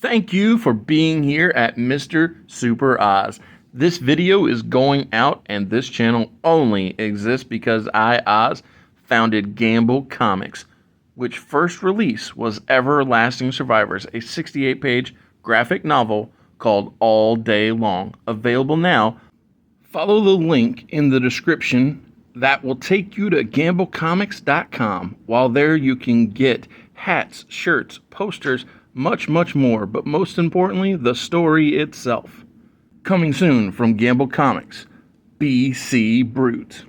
Thank you for being here at Mr. Super Oz. This video is going out, and this channel only exists because I, Oz, founded Gamble Comics, which first release was Everlasting Survivors, a 68-page graphic novel called All Day Long. Available now. Follow the link in the description that will take you to gamblecomics.com. While there, you can get hats, shirts, posters, much more, but most importantly, the story itself. Coming soon from Gamble Comics, BC Brute.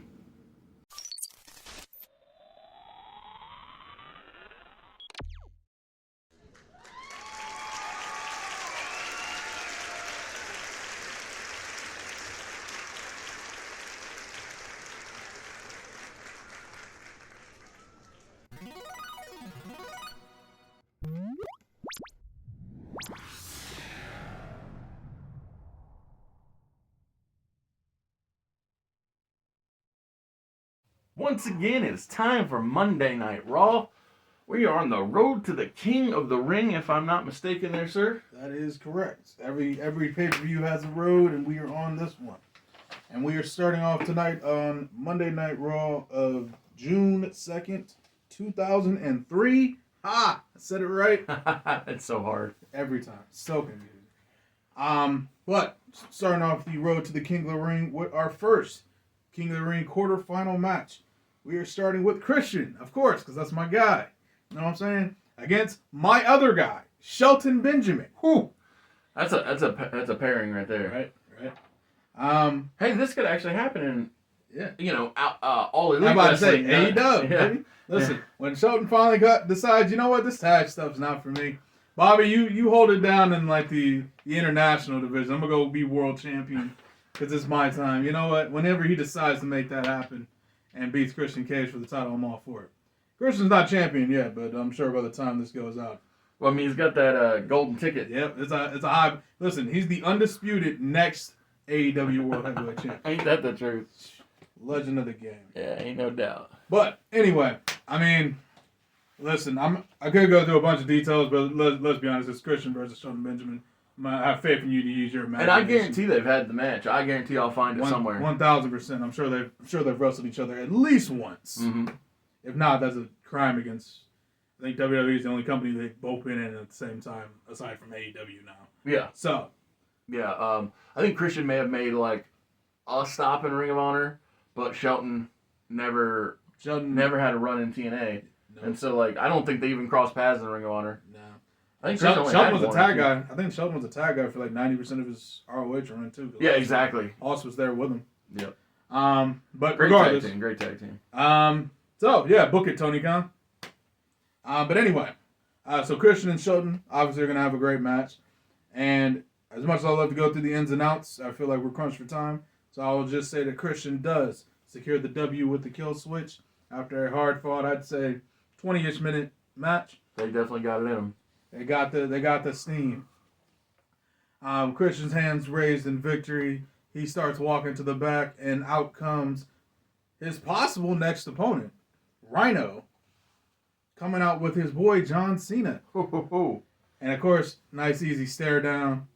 Once again, it's time for Monday Night Raw. We are on the road to the King of the Ring, if I'm not mistaken there, sir. That is correct. Every pay-per-view has a road, and we are on this one. And we are starting off tonight on Monday Night Raw of June 2nd, 2003. I said it right. It's so hard. Every time. So confusing. But starting off the road to the King of the Ring with our first King of the Ring quarterfinal match. We are starting with Christian, of course, because that's my guy. You know what I'm saying? Against my other guy, Shelton Benjamin. Whew. That's a pairing right there. Right. Hey, this could actually happen in all elite. I'm about to say wrestling. AEW, baby. Listen, when Shelton finally decides, you know what, this tag stuff's not for me. Bobby, you hold it down in like the international division. I'm gonna go be world champion because it's my time. You know what? Whenever he decides to make that happen and beats Christian Cage for the title, I'm all for it. Christian's not champion yet, but I'm sure by the time this goes out. Well, I mean, he's got that golden ticket. Yep, it's a high. Listen, he's the undisputed next AEW World Heavyweight Champion. Ain't that the truth? Legend of the game. Yeah, ain't no doubt. But anyway, I mean, listen, I could go through a bunch of details, but let's be honest, it's Christian versus Shelton Benjamin. I have faith in you to use your imagination. And I guarantee they've had the match. I guarantee I'll find it somewhere. 1,000%. I'm sure they've wrestled each other at least once. Mm-hmm. If not, that's a crime against. I think WWE is the only company they've both been in at the same time, aside from AEW now. Yeah. So. Yeah. I think Christian may have made like a stop in Ring of Honor, but Shelton never had a run in TNA, and so like I don't think they even crossed paths in Ring of Honor. No. I think Shelton was a tag guy. I think Shelton was a tag guy for like 90% of his ROH run too. Yeah, exactly. Austin was there with him. Yep. But great regardless, great tag team. So yeah, book it, Tony Khan. But anyway, so Christian and Shelton obviously are gonna have a great match, and as much as I love to go through the ins and outs, I feel like we're crunched for time. So I will just say that Christian does secure the W with the kill switch after a hard fought, I'd say 20-ish minute match. They definitely got it in them. They got the steam. Christian's hands raised in victory. He starts walking to the back, and out comes his possible next opponent, Rhino, coming out with his boy John Cena. And of course, nice easy stare down.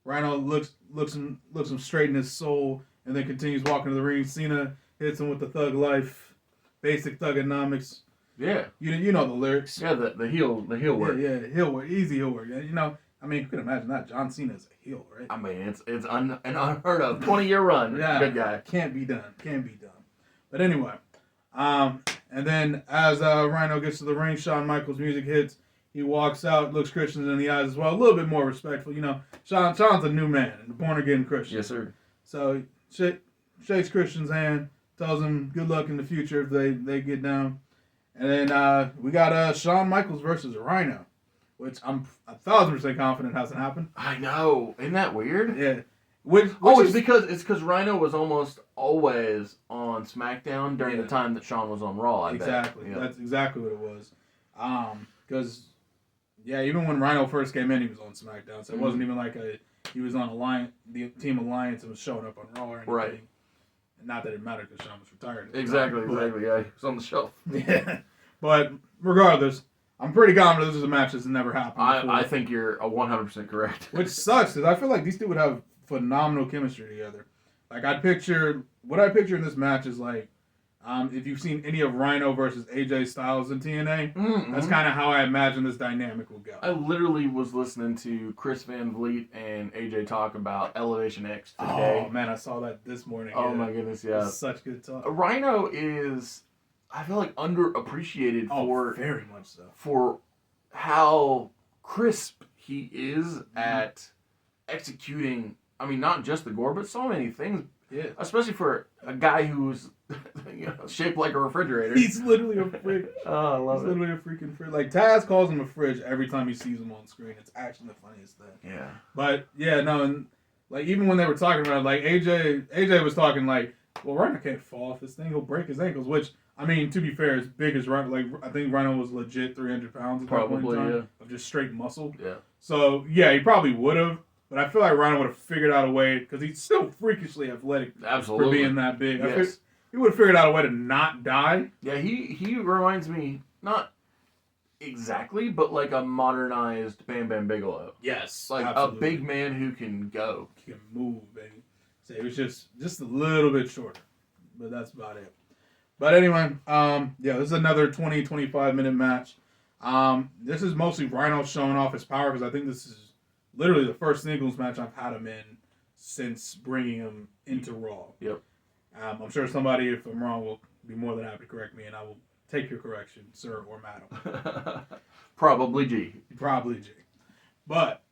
Rhino looks him straight in his soul, and then continues walking to the ring. Cena hits him with the thug life, basic thugonomics. Yeah. You know the lyrics. Yeah, the heel work. Yeah, heel work, easy heel work. You know, I mean, you can imagine that. John Cena is a heel, right? I mean, it's an unheard of 20-year run. Yeah, good guy. Can't be done. But anyway, and then as Rhino gets to the ring, Shawn Michaels' music hits. He walks out, looks Christian in the eyes as well, a little bit more respectful. You know, Shawn's a new man, a born-again Christian. Yes, sir. So shakes Christian's hand, tells him good luck in the future if they get down. And then we got Shawn Michaels versus Rhino, which I'm 1,000% confident hasn't happened. I know. Isn't that weird? Yeah. It's because Rhino was almost always on SmackDown during the time that Shawn was on Raw. Exactly. Yep. That's exactly what it was. Because even when Rhino first came in, he was on SmackDown, so it wasn't even like he was on the Team Alliance and was showing up on Raw or anything. Right. And not that it mattered because Shawn was retired. Exactly. Yeah, he was on the shelf. Yeah. But regardless, I'm pretty confident this is a match that's never happened before. I think you're 100% correct. Which sucks because I feel like these two would have phenomenal chemistry together. Like what I picture in this match is like, if you've seen any of Rhino versus AJ Styles in TNA, that's kind of how I imagine this dynamic will go. I literally was listening to Chris Van Vliet and AJ talk about Elevation X today. Oh man, I saw that this morning. Oh my goodness, yeah. Such good talk. Rhino is, I feel like, underappreciated for very much so. For how crisp he is at executing. I mean, not just the gore, but so many things. Yeah. Especially for a guy who's shaped like a refrigerator. He's literally a fridge. Oh, I love it. He's literally a freaking fridge. Like, Taz calls him a fridge every time he sees him on screen. It's actually the funniest thing. Yeah. But, yeah, no, and, like, even when they were talking about it, like, AJ was talking, like, well, Rhino can't fall off this thing. He'll break his ankles, which, I mean, to be fair, as big as Rhino, like, I think Rhino was legit 300 pounds at that point in time of just straight muscle. Yeah. So, yeah, he probably would have. But I feel like Rhino would have figured out a way, because he's still freakishly athletic for being that big. Yes. He would have figured out a way to not die. Yeah, he reminds me, not exactly, but like a modernized Bam Bam Bigelow. Yes. Like absolutely. a big man who can go. He can move, baby. So it was just a little bit shorter. But that's about it. But anyway, yeah, this is another 20-25 minute match. This is mostly Rhino showing off his power, because I think this is literally the first singles match I've had him in since bringing him into Raw. Yep. I'm sure somebody, if I'm wrong, will be more than happy to correct me, and I will take your correction, sir or madam. Probably G. Probably G. But,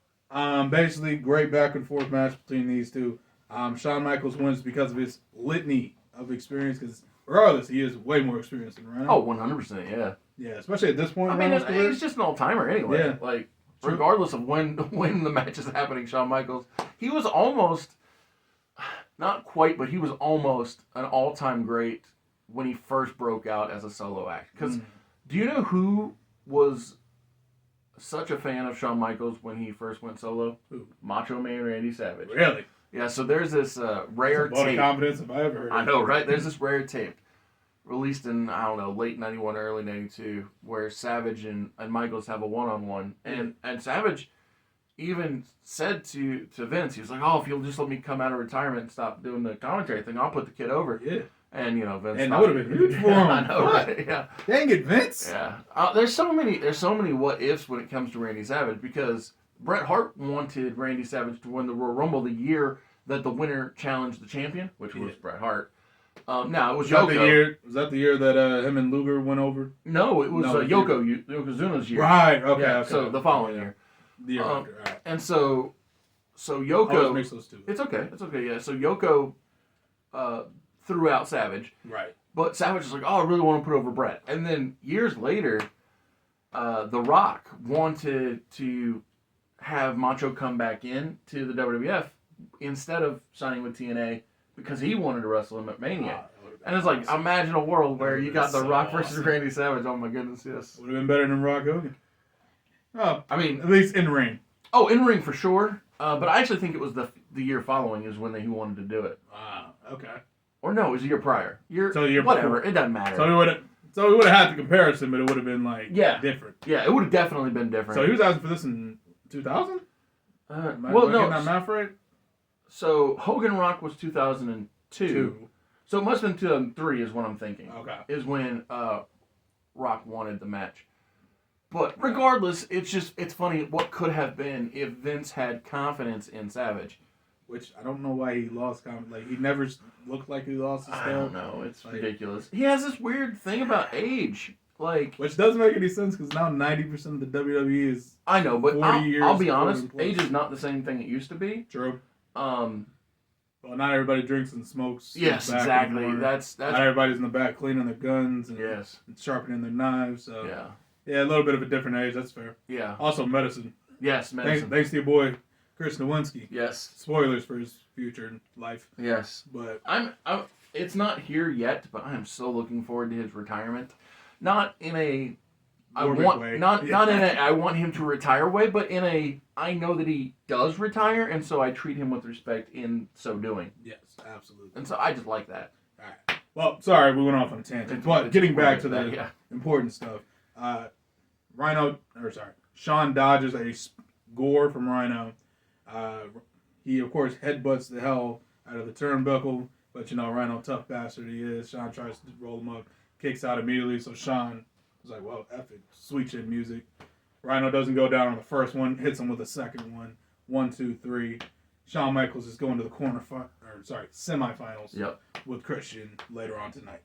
basically, great back and forth match between these two. Shawn Michaels wins because of his litany of experience, because regardless, he is way more experienced than Rhino. Oh, 100%, yeah. Yeah, especially at this point. I mean, he's just an all-timer anyway. Yeah. Like, regardless of when the match is happening, Shawn Michaels, he was almost, not quite, but he was almost an all-time great when he first broke out as a solo act. Because do you know who was such a fan of Shawn Michaels when he first went solo? Who? Macho Man Randy Savage. Really? Yeah, so there's this rare That's a tape. confidence if I ever heard. I know, right? There's this rare tape released in, I don't know, late 91, early 92, where Savage and Michaels have a one-on-one. And Savage even said to Vince, he was like, oh, if you'll just let me come out of retirement and stop doing the commentary thing, I'll put the kid over. Yeah. And, Vince... And that would have been huge for him. I know, right? Yeah. Dang it, Vince. Yeah. There's so many what-ifs when it comes to Randy Savage, because Bret Hart wanted Randy Savage to win the Royal Rumble the year that the winner challenged the champion, which was Bret Hart. Now, it was Yoko. Was that the year that him and Luger went over? No, it was Yokozuna's year. Right, okay, yeah, okay. So the following year. The year after, all right. And so Yoko... I always mix those two. It's okay, yeah. So Yoko threw out Savage. Right. But Savage was like, oh, I really want to put over Bret. And then years later, The Rock wanted to have Macho come back in to the WWF instead of signing with TNA, because he wanted to wrestle him at Mania. And it's like, imagine a world where you got The Rock versus Randy Savage. Oh my goodness, yes. Would have been better than Rock Hogan. Oh, I mean, at least in ring. Oh, in ring for sure. But I actually think it was the year following is when he wanted to do it. Okay. Or no, it was the year prior. So the year whatever. before. It doesn't matter. So we would have had the comparison, but it would have been like different. Yeah, it would have definitely been different. So he was asking for this in 2000. Am I getting no. that math right? So Hogan Rock was 2002. So it must have been 2003 is what I'm thinking. Okay. Is when Rock wanted the match. But regardless, it's funny what could have been if Vince had confidence in Savage. Which I don't know why he lost confidence. Like, he never looked like he lost his stuff. I don't know. It's ridiculous. He has this weird thing about age. Like, which doesn't make any sense, because now 90% of the WWE is I know, but 40 years I'll be honest, age is not the same thing it used to be. True. Well, not everybody drinks and smokes. Yes, exactly. Anymore. That's not everybody's in the back cleaning their guns and, and sharpening their knives. So yeah, a little bit of a different age. That's fair. Yeah. Also, medicine. Yes, medicine. Thanks to your boy Chris Nowinski. Yes. Spoilers for his future life. Yes. But I'm. It's not here yet, but I am so looking forward to his retirement. Not in a. I want way. not in a I want him to retire way, but in a I know that he does retire, and so I treat him with respect in so doing. Yes, absolutely. And so I just like that. All right. Well, sorry we went off on a tangent, but getting back to the important stuff. Sean dodges a gore from Rhino. He, of course, headbutts the hell out of the turnbuckle, but Rhino, tough bastard he is. Sean tries to roll him up, kicks out immediately, so Sean was like, well, F it, sweet chin music. Rhino doesn't go down on the first one, hits him with the second one. 1, 2, 3. Shawn Michaels is going to the semifinals with Christian later on tonight.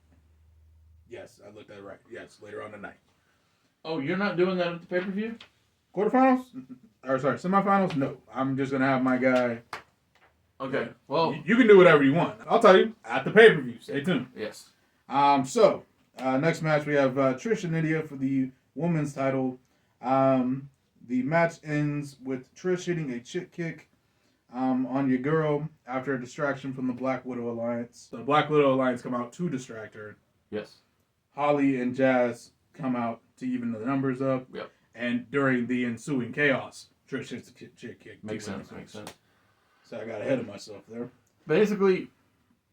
Yes, I looked at it right. Yes, later on tonight. Oh, you're not doing that at the pay-per-view? Quarterfinals? Semifinals? No. I'm just going to have my guy. Okay, well. You can do whatever you want. I'll tell you at the pay-per-view. Stay tuned. Yes. Next match we have Trish and Nydia for the women's title. The match ends with Trish hitting a chick kick on your girl after a distraction from the Black Widow Alliance. The Black Widow Alliance come out to distract her. Yes. Holly and Jazz come out to even the numbers up. Yep. And during the ensuing chaos, Trish hits the chick kick. Makes sense. So I got ahead of myself there. Basically,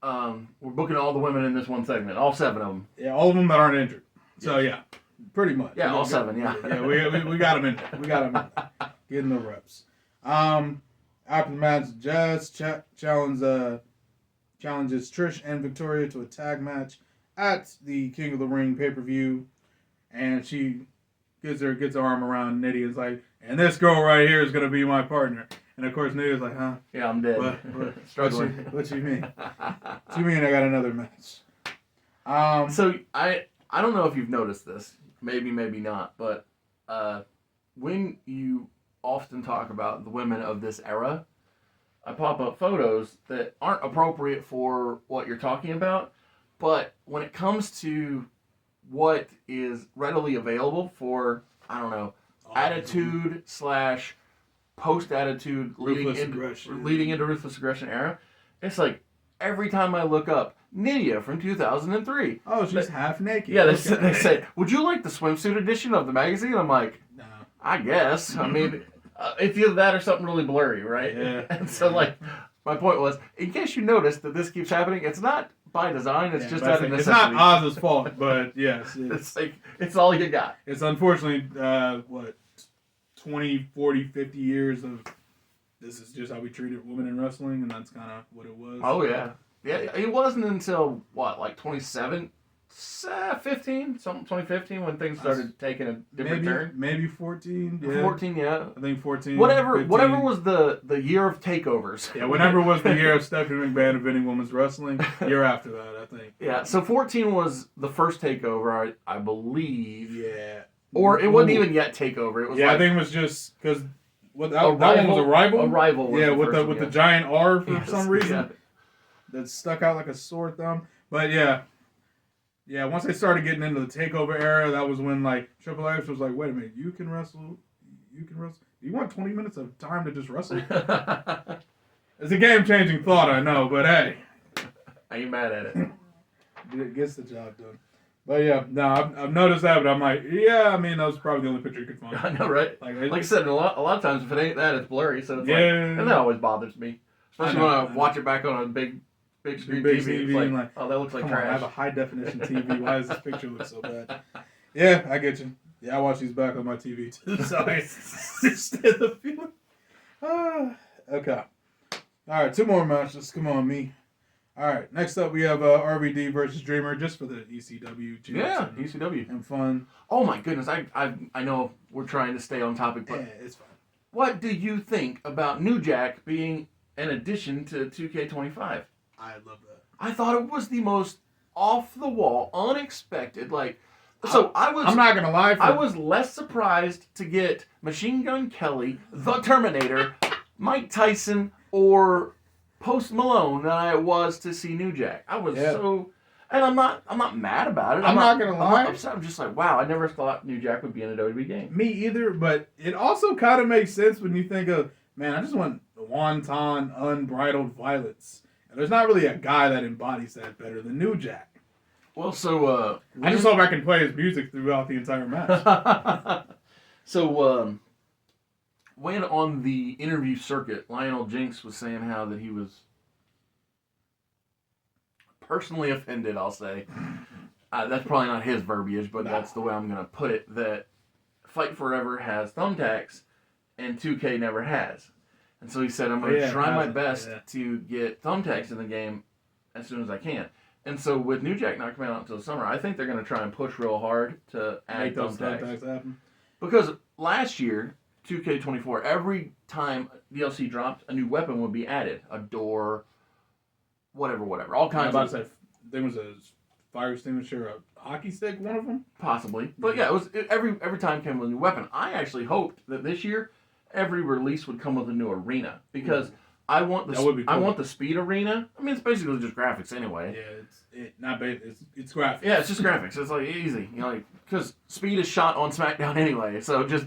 we're booking all the women in this one segment. All 7 of them. Yeah, all of them that aren't injured. So yeah, pretty much. Yeah, all 7, yeah. Yeah, we got them in there. We got them in there. Getting the reps. After the match, Jazz challenges Trish and Victoria to a tag match at the King of the Ring pay-per-view. And she gets her arm around Nydia. It's like, and this girl right here is going to be my partner. And of course, Nydia's like, huh? Yeah, I'm dead. Struggling. What you mean? What you mean I got another match? So I don't know if you've noticed this. Maybe not. But when you often talk about the women of this era, I pop up photos that aren't appropriate for what you're talking about. But when it comes to what is readily available for, I don't know, attitude / post-attitude leading into Ruthless Aggression era, it's like every time I look up, Nydia from 2003. Oh, she's half naked. Yeah, they say, would you like the swimsuit edition of the magazine? I'm like, no. I guess. I mean, it's either that or something really blurry, right? Yeah. And so, like, my point was, in case you notice that this keeps happening, it's not by design, it's just out of necessity. It's not Oz's fault, but yes. It's like, it's all you got. It's unfortunately, 20, 40, 50 years of this is just how we treated women in wrestling, and that's kind of what it was. Oh, yeah. Yeah, it wasn't until, 2015, 2015, when things started taking a different turn? Maybe 14, yeah. 14, yeah. I think 14, Whatever 15. Whatever was the year of takeovers. Yeah, whenever was the year of Stephanie McMahon inventing women's wrestling, year after that, I think. Yeah, so 14 was the first takeover, I believe. Yeah. Or it wasn't even yet takeover. It was I think it was just because that one was Arrival. Arrival was the giant R for some reason. Yeah. That stuck out like a sore thumb. But yeah, once they started getting into the takeover era, that was when Triple H was like, wait a minute, you can wrestle? You want 20 minutes of time to just wrestle? It's a game-changing thought, I know, but hey. I ain't mad at it. It gets the job done. But yeah, no, I've noticed that, but I'm like, yeah, I mean, that was probably the only picture you could find. I know, right? Like I said, a lot of times, if it ain't that, it's blurry, so it's and that always bothers me. Especially when I watch it back on a big screen TV. It's like, oh, that looks like trash. I have a high-definition TV. Why does this picture look so bad? Yeah, I get you. Yeah, I watch these back on my TV, too, so I understand the feeling. Okay. All right, 2 more matches. Come on, me. All right, next up we have RVD versus Dreamer, just for the ECW. Yeah, ECW. And fun. Oh my goodness, I know we're trying to stay on topic, but yeah, it's fine. What do you think about New Jack being an addition to 2K25? I love that. I thought it was the most off-the-wall, unexpected, I'm not going to lie. I was less surprised to get Machine Gun Kelly, The Terminator, Mike Tyson, or Post Malone than I was to see New Jack. I was and I'm not mad about it. I'm not gonna lie. I'm just like, wow, I never thought New Jack would be in a WWE game. Me either, but it also kind of makes sense when you think of, man, I just want wanton, unbridled violence. And there's not really a guy that embodies that better than New Jack. Well, so I just hope I can play his music throughout the entire match. So when on the interview circuit, Lionel Jinx was saying how that he was personally offended, I'll say. That's probably not his verbiage, but that's the way I'm going to put it, that Fight Forever has thumbtacks, and 2K never has. And so he said, I'm going to try my best to get thumbtacks in the game as soon as I can. And so with New Jack not coming out until summer, I think they're going to try and push real hard to add thumbtacks. Happen. Because last year, 2K24, every time DLC dropped, a new weapon would be added. A door, whatever. All kinds of... There was a fire extinguisher, a hockey stick, one of them? Possibly. But yeah, every time came with a new weapon. I actually hoped that this year, every release would come with a new arena. Because... I want the speed arena. I mean, it's basically just graphics anyway. Yeah, it's graphics. Yeah, it's just graphics. It's like easy, because speed is shot on SmackDown anyway. So just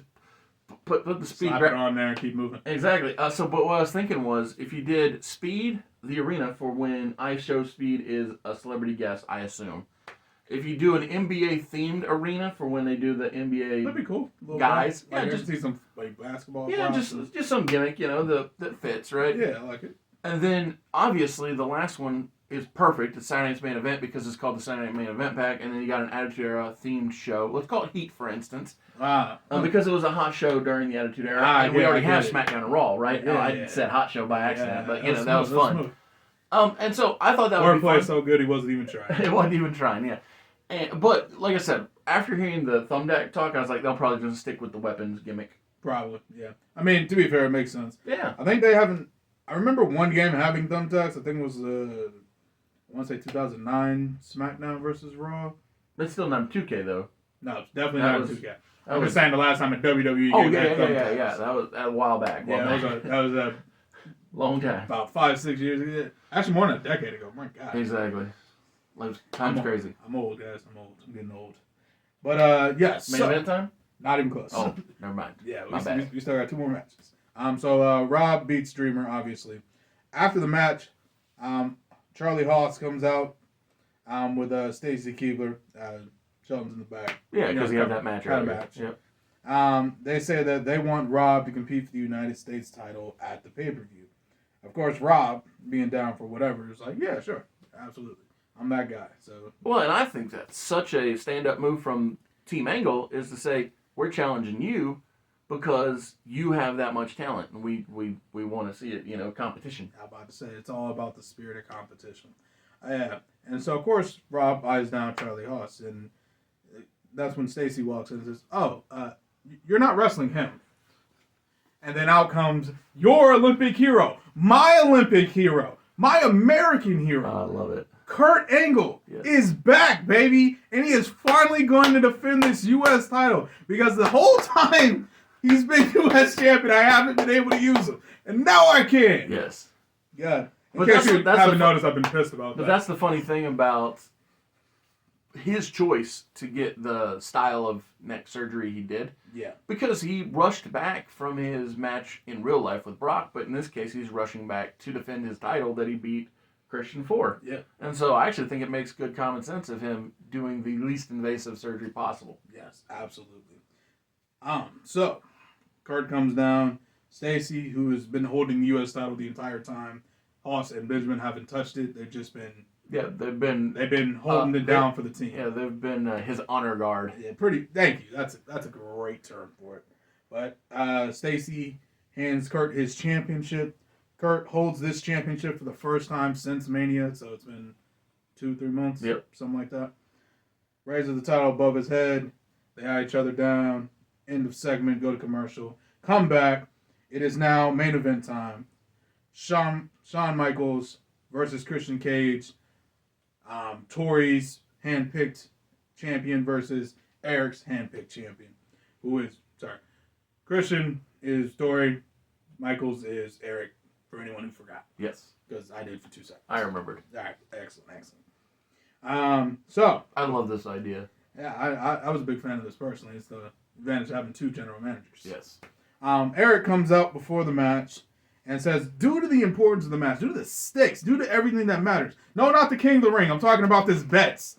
put the speed it on there and keep moving. Exactly. But what I was thinking was, if you did speed, the arena for when I show speed is a celebrity guest, I assume. If you do an NBA themed arena for when they do the NBA, that'd be cool. Guys, just see some basketball. Yeah, just some gimmick, that fits, right? Yeah, I like it. And then obviously the last one is perfect. It's Saturday Night's Main Event because it's called the Saturday Night Main Event Pack, and then you got an Attitude Era themed show. Let's call it Heat, for instance. Because it was a hot show during the Attitude Era, and we already have SmackDown and Raw, right? Yeah, I said hot show by accident, but that was fun. Smooth. And so I thought that would be fun. Wordplay so good he wasn't even trying. It wasn't even trying, yeah. But like I said, after hearing the thumbtack talk, I was like, they'll probably just stick with the weapons gimmick. Probably, yeah. I mean, to be fair, it makes sense. Yeah. I think they haven't. I remember one game having thumbtacks. I think it was I want to say 2009 SmackDown versus Raw. That's still not 2K though. No, it's definitely not 2K. I'm just was saying the last time a WWE game had thumbtacks. Yeah. That was a while back. That was a long time. About 5-6 years ago. Actually, more than a decade ago. My God. Exactly. Time's crazy. I'm old, guys. I'm getting old. But yes. Main event time? Not even close. Oh, never mind. Yeah, we still got 2 more matches. So Rob beats Dreamer, obviously. After the match, Charlie Haas comes out with Stacy Keibler. Sheldon's in the back. Yeah, because he had that match earlier. Yep. They say that they want Rob to compete for the United States title at the pay-per-view. Of course, Rob, being down for whatever, is like, yeah, sure, absolutely. I'm that guy. So well, and I think that's such a stand-up move from Team Angle is to say, we're challenging you because you have that much talent, and we want to see it, competition. I'm about to say, it's all about the spirit of competition. Yeah. And so, of course, Rob eyes down Charlie Haas, and that's when Stacy walks in and says, you're not wrestling him. And then out comes your Olympic hero, my Olympic hero, my American hero. I love it. Kurt Angle is back, baby, and he is finally going to defend this U.S. title because the whole time he's been U.S. champion, I haven't been able to use him, and now I can. Yes. God. In But case you haven't noticed, I've been pissed about that. But that's the funny thing about his choice to get the style of neck surgery he did. Yeah. Because he rushed back from his match in real life with Brock, but in this case, he's rushing back to defend his title that he beat Christian for. Yeah. And so I actually think it makes good common sense of him doing the least invasive surgery possible. Yes, absolutely. So Kurt comes down. Stacy, who has been holding the U.S. title the entire time, Haas and Benjamin haven't touched it. They've just been they've been holding it down for the team. Yeah, they've been his honor guard. Yeah, thank you. That's a great term for it. But Stacy hands Kurt his championship. Kurt holds this championship for the first time since Mania, so it's been 2-3 months, something like that. Raises the title above his head. They eye each other down. End of segment. Go to commercial. Come back. It is now main event time. Shawn Michaels versus Christian Cage. Tori's handpicked champion versus Eric's handpicked champion. Christian is Tori. Michaels is Eric. For anyone who forgot. Yes. Because I did for 2 seconds. I remembered. All right. Excellent. So. I love this idea. Yeah, I was a big fan of this personally. It's the advantage of having 2 general managers. Yes. Eric comes out before the match and says, due to the importance of the match, due to the stakes, due to everything that matters. No, not the King of the Ring. I'm talking about this bets.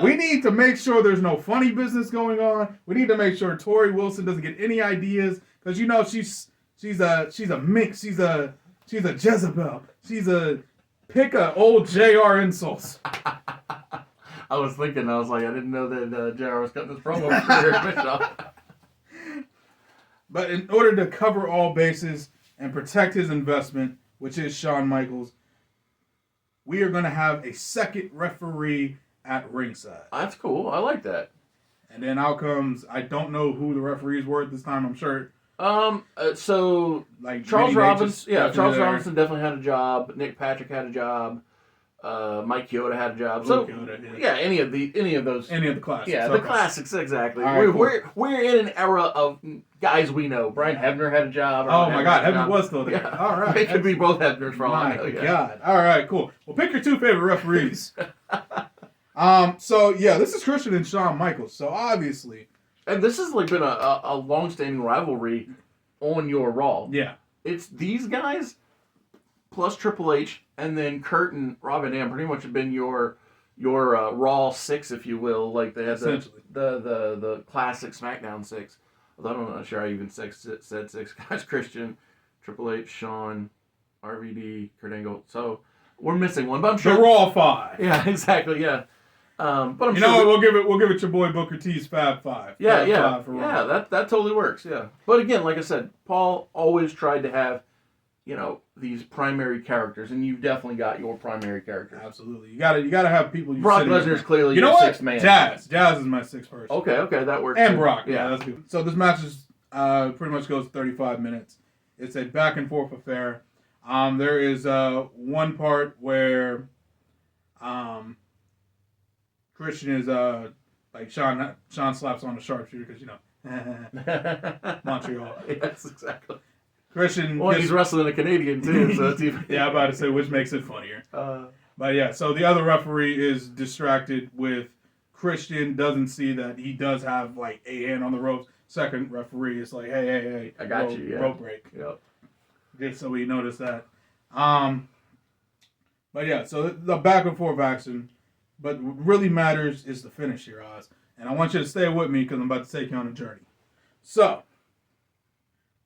We need to make sure there's no funny business going on. We need to make sure Tori Wilson doesn't get any ideas. Because, she's a mix. She's a Jezebel. She's a pick a old JR insults. I was thinking, I was like, I didn't know that JR was cutting this promo for Eric Bischoff. But in order to cover all bases and protect his investment, which is Shawn Michaels, we are going to have a second referee at ringside. That's cool. I like that. And then out comes, I don't know who the referees were at this time, I'm sure. So Like Charles Vinny Robinson, Nate just Charles there. Robinson definitely had a job. Nick Patrick had a job. Mike Chioda had a job. Luke Chioda, yeah. Any of those. Any of the classics. Yeah, the classics, exactly. All right, We're in an era of guys we know. Brian Hebner had a job. Oh my God, Hebner was still there. Yeah. All right. It could be both Hebners for all I know. My Yeah. God. All right, cool. Well, pick your two favorite referees. So yeah, this is Christian and Shawn Michaels. So obviously, And this has like been a long-standing rivalry on your Raw. yeah, It's these guys plus Triple H, and then Kurt and Rob Van Dam pretty much have been your Raw 6, if you will. Like they had Essentially. the classic SmackDown 6. Although I'm not sure I even said 6 guys. Christian, Triple H, Shawn, RVD, Kurt Angle. So we're missing one, but I'm sure the Raw 5. Yeah, exactly. Yeah. But I'm You sure know what? We'll give it your boy Booker T's Fab 5. Yeah, Fab yeah, 5 for Raw. yeah. That totally works. Yeah, but again, like I said, Paul always tried to have, these primary characters, and you've definitely got your primary characters. Absolutely. You gotta have people. Brock Lesnar's clearly You know your what? sixth man. Jazz is my sixth person. Okay, that works. And too. Brock. Yeah, that's good. So this match is pretty much goes 35 minutes. It's a back and forth affair. There is one part where Christian is like Sean slaps on the sharpshooter because Montreal. Yes, exactly. Christian. Well, he's wrestling a Canadian too, so it's even. Yeah, I'm about to say, which makes it funnier. Uh, But yeah, so the other referee is distracted with Christian, doesn't see that he does have like a hand on the ropes. Second referee is like, hey, I got you, yeah. rope break. Yep. Just so we notice that. But yeah, so the back and forth action. But what really matters is the finish here, Oz. And I want you to stay with me because I'm about to take you on a journey. So,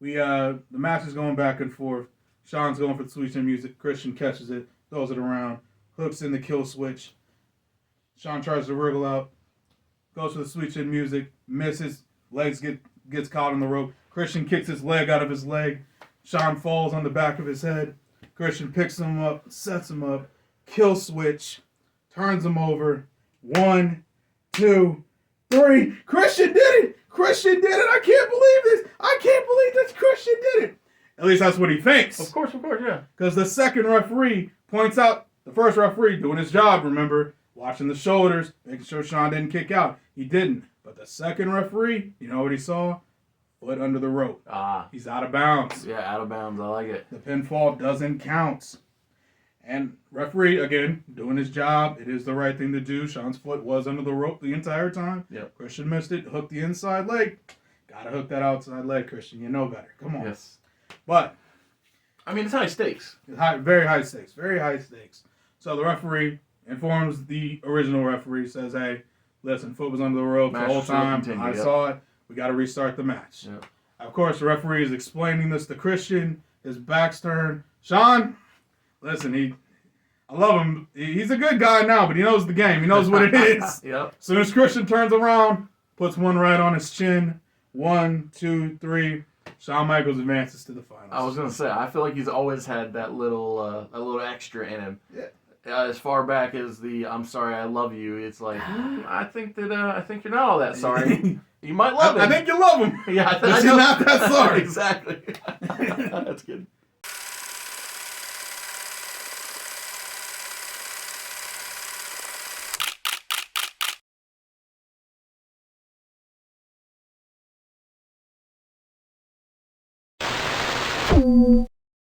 the match is going back and forth. Sean's going for the sweet chin music. Christian catches it, throws it around, hooks in the kill switch. Sean tries to wriggle out, goes for the sweet chin music, misses, legs gets caught on the rope. Christian kicks his leg out of his leg. Sean falls on the back of his head. Christian picks him up, sets him up, kill switch, turns him over. 1, 2, 3. Christian did it! Christian did it! I can't believe this! I can't believe that Christian did it! At least that's what he thinks. Of course, yeah. Because the second referee points out the first referee doing his job, remember, watching the shoulders, making sure Sean didn't kick out. He didn't. But the second referee, you know what he saw? Foot under the rope. He's out of bounds. Yeah, out of bounds. I like it. The pinfall doesn't count. And referee, again, doing his job. It is the right thing to do. Sean's foot was under the rope the entire time. Yep. Christian missed it. Hooked the inside leg. Gotta hook that outside leg, Christian. You know better. Come on. Yes. But I mean, it's high stakes. very high stakes. Very high stakes. So the referee informs the original referee, says, hey, listen, foot was under the rope the Match whole will still time. continue, I yep. saw it. We got to restart the match. Yep. Of course, the referee is explaining this to Christian. His back's turned. Sean, listen, I love him. He's a good guy now, but he knows the game. He knows what it is. Yep. Soon as Christian turns around, puts one right on his chin. 1, 2, 3. Shawn Michaels advances to the finals. I was gonna say, I feel like he's always had that little extra in him. Yeah. As far back as the "I'm sorry, I love you," it's like I think you're not all that sorry. You might love him. I think you love him. Yeah, But you're not that sorry. Exactly. That's good.